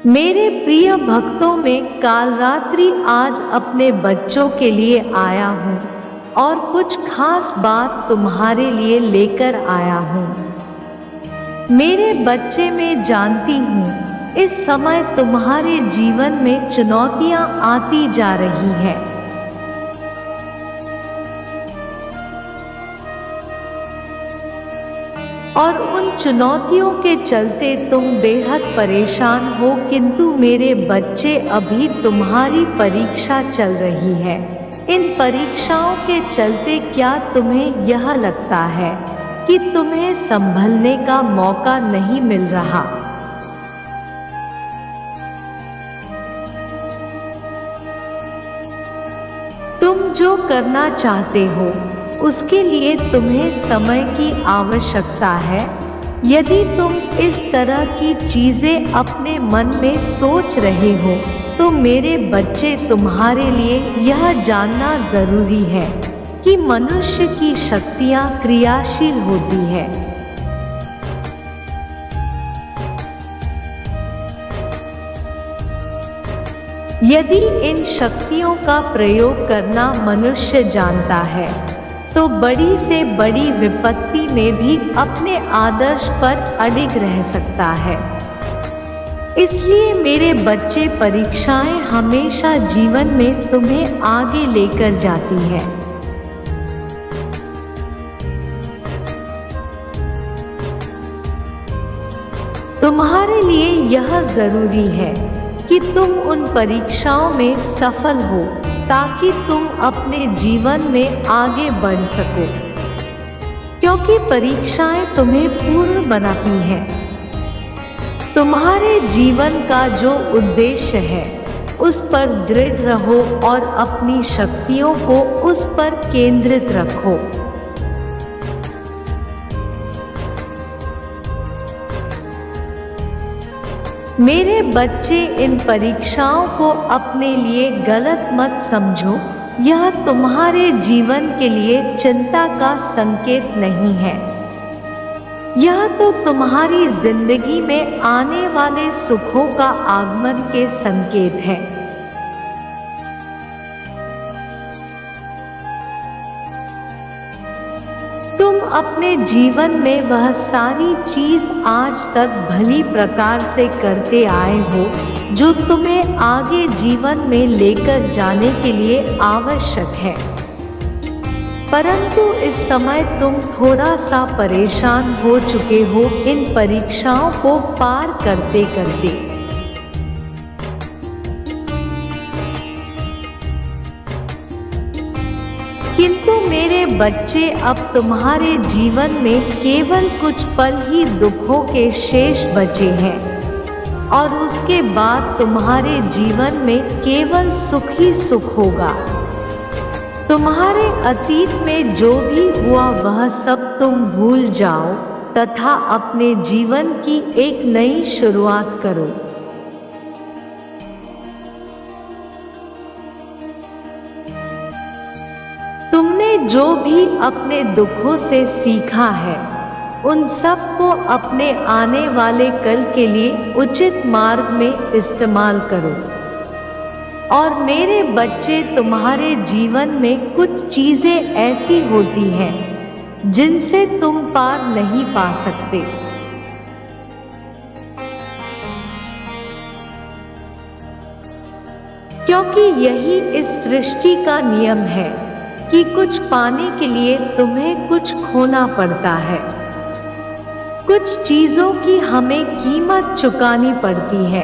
मेरे प्रिय भक्तों में कालरात्रि आज अपने बच्चों के लिए आया हूँ और कुछ खास बात तुम्हारे लिए लेकर आया हूँ। मेरे बच्चे, मैं जानती हूँ इस समय तुम्हारे जीवन में चुनौतियाँ आती जा रही हैं। और उन चुनौतियों के चलते तुम बेहद परेशान हो, किंतु मेरे बच्चे अभी तुम्हारी परीक्षा चल रही है। इन परीक्षाओं के चलते क्या तुम्हें यह लगता है कि तुम्हें संभलने का मौका नहीं मिल रहा? तुम जो करना चाहते हो उसके लिए तुम्हें समय की आवश्यकता है। यदि तुम इस तरह की चीजें अपने मन में सोच रहे हो तो मेरे बच्चे, तुम्हारे लिए यह जानना जरूरी है कि मनुष्य की शक्तियाँ क्रियाशील होती है। यदि इन शक्तियों का प्रयोग करना मनुष्य जानता है तो बड़ी से बड़ी विपत्ति में भी अपने आदर्श पर अडिग रह सकता है। इसलिए मेरे बच्चे, परीक्षाएं हमेशा जीवन में तुम्हें आगे लेकर जाती है। तुम्हारे लिए यह जरूरी है कि तुम उन परीक्षाओं में सफल हो ताकि तुम अपने जीवन में आगे बढ़ सको, क्योंकि परीक्षाएं तुम्हें पूर्ण बनाती हैं। तुम्हारे जीवन का जो उद्देश्य है उस पर दृढ़ रहो और अपनी शक्तियों को उस पर केंद्रित रखो। मेरे बच्चे, इन परीक्षाओं को अपने लिए गलत मत समझो। यह तुम्हारे जीवन के लिए चिंता का संकेत नहीं है। यह तो तुम्हारी जिंदगी में आने वाले सुखों का आगमन के संकेत है। तुम अपने जीवन में वह सारी चीज आज तक भली प्रकार से करते आए हो जो तुम्हें आगे जीवन में लेकर जाने के लिए आवश्यक है, परंतु इस समय तुम थोड़ा सा परेशान हो चुके हो इन परीक्षाओं को पार करते करते। किंतु मेरे बच्चे, अब तुम्हारे जीवन में केवल कुछ पल ही दुखों के शेष बचे हैं और उसके बाद तुम्हारे जीवन में केवल सुख ही सुख होगा। तुम्हारे अतीत में जो भी हुआ वह सब तुम भूल जाओ तथा अपने जीवन की एक नई शुरुआत करो। तुमने जो भी अपने दुखों से सीखा है उन सब को अपने आने वाले कल के लिए उचित मार्ग में इस्तेमाल करो। और मेरे बच्चे, तुम्हारे जीवन में कुछ चीजें ऐसी होती हैं जिनसे तुम पार नहीं पा सकते। क्योंकि यही इस सृष्टि का नियम है कि कुछ पाने के लिए तुम्हें कुछ खोना पड़ता है। कुछ चीजों की हमें कीमत चुकानी पड़ती है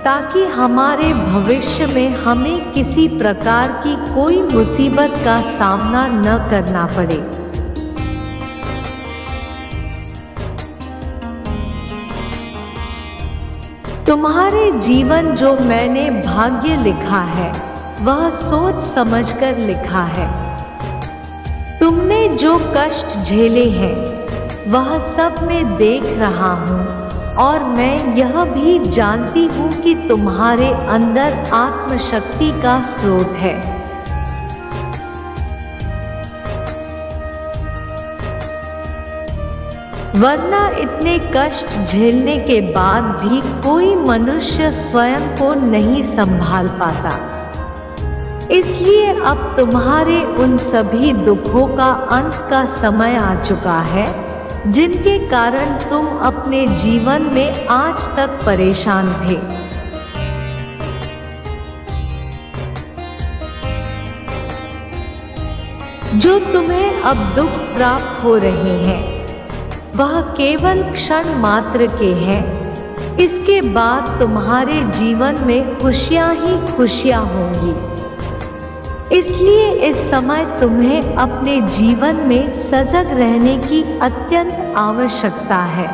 ताकि हमारे भविष्य में हमें किसी प्रकार की कोई मुसीबत का सामना न करना पड़े। तुम्हारे जीवन जो मैंने भाग्य लिखा है वह सोच समझकर लिखा है। तुमने जो कष्ट झेले हैं वह सब मैं देख रहा हूँ और मैं यह भी जानती हूँ कि तुम्हारे अंदर आत्मशक्ति का स्रोत है। वरना इतने कष्ट झेलने के बाद भी कोई मनुष्य स्वयं को नहीं संभाल पाता। इसलिए अब तुम्हारे उन सभी दुखों का अंत का समय आ चुका है, जिनके कारण तुम अपने जीवन में आज तक परेशान थे। जो तुम्हें अब दुख प्राप्त हो रहे हैं, वह केवल क्षण मात्र के हैं। इसके बाद तुम्हारे जीवन में खुशियां ही खुशियां होंगी। इसलिए इस समय तुम्हें अपने जीवन में सजग रहने की अत्यंत आवश्यकता है।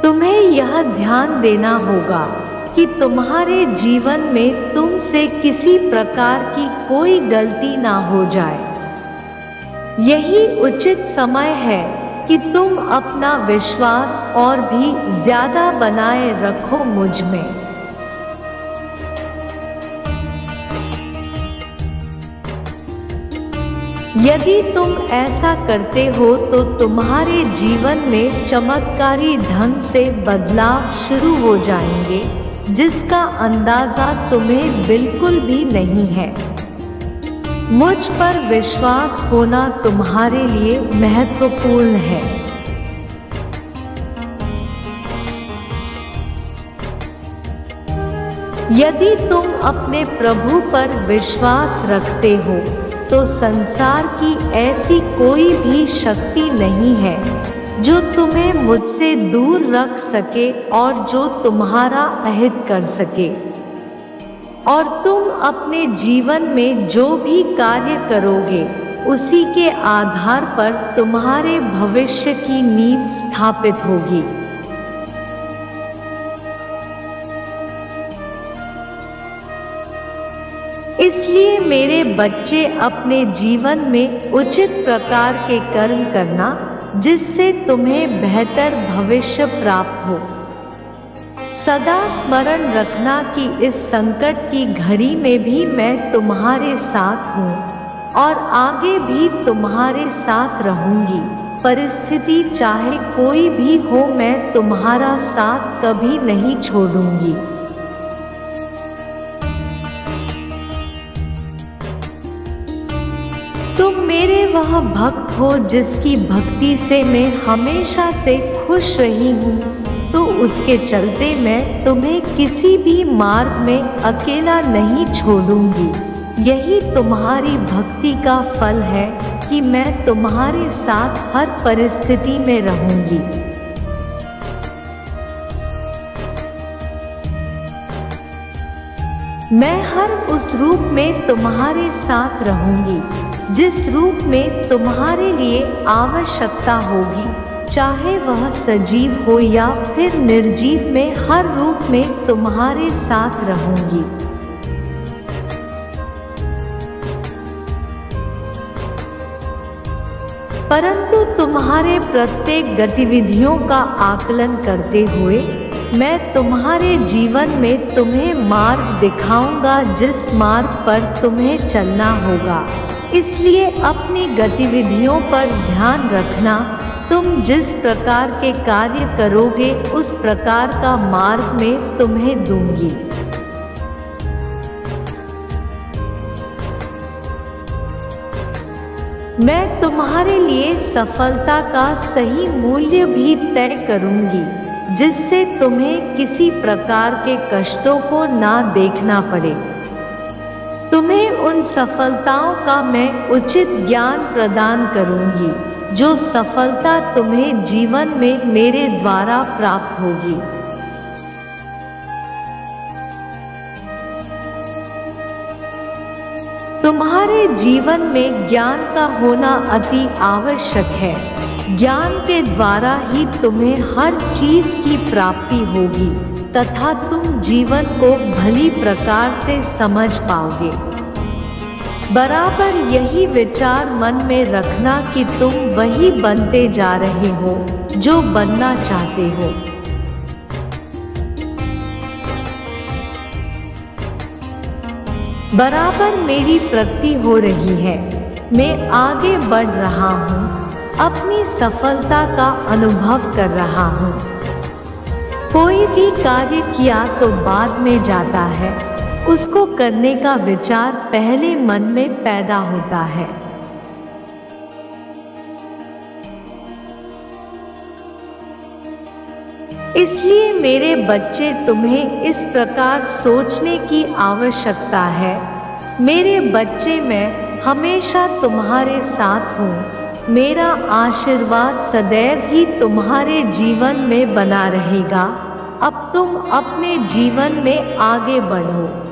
तुम्हें यह ध्यान देना होगा कि तुम्हारे जीवन में तुमसे किसी प्रकार की कोई गलती ना हो जाए। यही उचित समय है कि तुम अपना विश्वास और भी ज्यादा बनाए रखो मुझ में। यदि तुम ऐसा करते हो तो तुम्हारे जीवन में चमत्कारी ढंग से बदलाव शुरू हो जाएंगे, जिसका अंदाजा तुम्हें बिल्कुल भी नहीं है। मुझ पर विश्वास होना तुम्हारे लिए महत्वपूर्ण है। यदि तुम अपने प्रभु पर विश्वास रखते हो तो संसार की ऐसी कोई भी शक्ति नहीं है जो तुम्हें मुझसे दूर रख सके और जो तुम्हारा अहित कर सके। और तुम अपने जीवन में जो भी कार्य करोगे, उसी के आधार पर तुम्हारे भविष्य की नींव स्थापित होगी। इसलिए मेरे बच्चे, अपने जीवन में उचित प्रकार के कर्म करना, जिससे तुम्हें बेहतर भविष्य प्राप्त हो। सदा स्मरण रखना कि इस संकट की घड़ी में भी मैं तुम्हारे साथ हूँ और आगे भी तुम्हारे साथ रहूंगी। परिस्थिति चाहे कोई भी हो, मैं तुम्हारा साथ कभी नहीं छोड़ूंगी। तुम मेरे वह भक्त हो जिसकी भक्ति से मैं हमेशा से खुश रही हूँ, तो उसके चलते मैं तुम्हें किसी भी मार्ग में अकेला नहीं छोड़ूंगी। यही तुम्हारी भक्ति का फल है कि मैं तुम्हारे साथ हर परिस्थिति में रहूंगी। मैं हर उस रूप में तुम्हारे साथ रहूंगी जिस रूप में तुम्हारे लिए आवश्यकता होगी, चाहे वह सजीव हो या फिर निर्जीव, में हर रूप में तुम्हारे साथ रहूंगी। परंतु तुम्हारे प्रत्येक गतिविधियों का आकलन करते हुए मैं तुम्हारे जीवन में तुम्हें मार्ग दिखाऊंगा, जिस मार्ग पर तुम्हें चलना होगा। इसलिए अपनी गतिविधियों पर ध्यान रखना। तुम जिस प्रकार के कार्य करोगे, उस प्रकार का मार्ग मैं तुम्हें दूंगी। मैं तुम्हारे लिए सफलता का सही मूल्य भी तय करूंगी, जिससे तुम्हें किसी प्रकार के कष्टों को ना देखना पड़े। तुम्हें उन सफलताओं का मैं उचित ज्ञान प्रदान करूंगी, जो सफलता तुम्हें जीवन में मेरे द्वारा प्राप्त होगी। तुम्हारे जीवन में ज्ञान का होना अति आवश्यक है। ज्ञान के द्वारा ही तुम्हें हर चीज की प्राप्ति होगी तथा तुम जीवन को भली प्रकार से समझ पाओगे। बराबर यही विचार मन में रखना कि तुम वही बनते जा रहे हो जो बनना चाहते हो। बराबर मेरी प्रगति हो रही है। मैं आगे बढ़ रहा हूँ, अपनी सफलता का अनुभव कर रहा हूँ। कोई भी कार्य किया तो बाद में जाता है, उसको करने का विचार पहले मन में पैदा होता है। इसलिए मेरे बच्चे, तुम्हें इस प्रकार सोचने की आवश्यकता है। मेरे बच्चे, मैं हमेशा तुम्हारे साथ हूँ। मेरा आशीर्वाद सदैव ही तुम्हारे जीवन में बना रहेगा। अब तुम अपने जीवन में आगे बढ़ो।